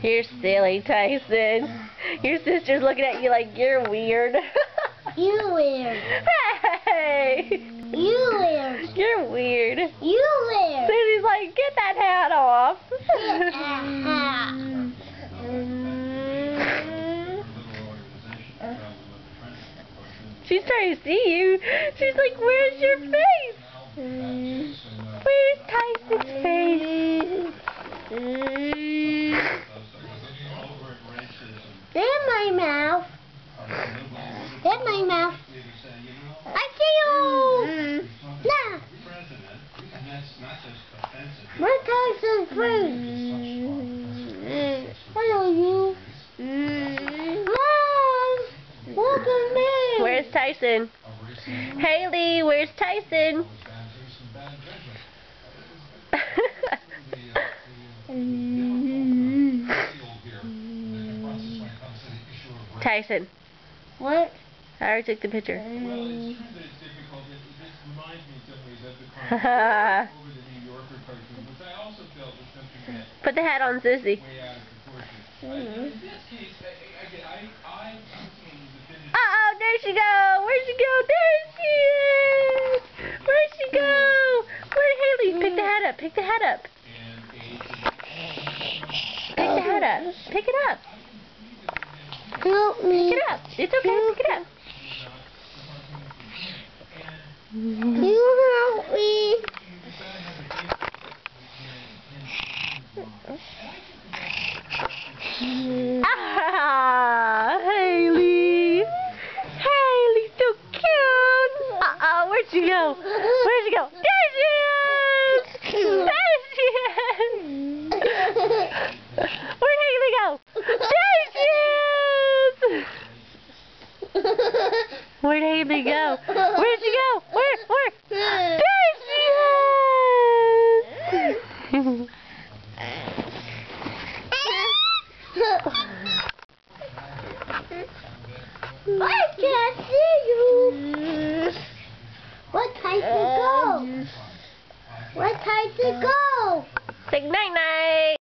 You're silly, Tyson. Your sister's looking at you like you're weird. You weird. Hey! You weird. You're weird. You weird. Susie's like, get that hat off. She's trying to see you. She's like, where's your face? Where's Tyson's face? There's my mouth. There's my mouth. I see you. Nah. Where's Tyson's face? Hello, you. Mom, look at me. Where's Tyson? Haley, where's Tyson? Tyson. What? I already took the picture. Put the hat on, Sissy. Uh-oh, there she go. Where'd she go? There she is. Where'd she go? Where'd Haley? Pick the hat up. Pick the hat up. Pick the hat up. Pick it up. Help me. Pick it up. It's okay. Pick it up. You help me. Ah, Haley. Haley, so cute. Uh-oh, where'd she go? Where'd she go? There she is. There she is. Where'd Haley go? There she is. Where'd Haley go? Where'd she go? Where? There she is. I can't see you. Where Tyson go? Where Tyson go? Say night-night.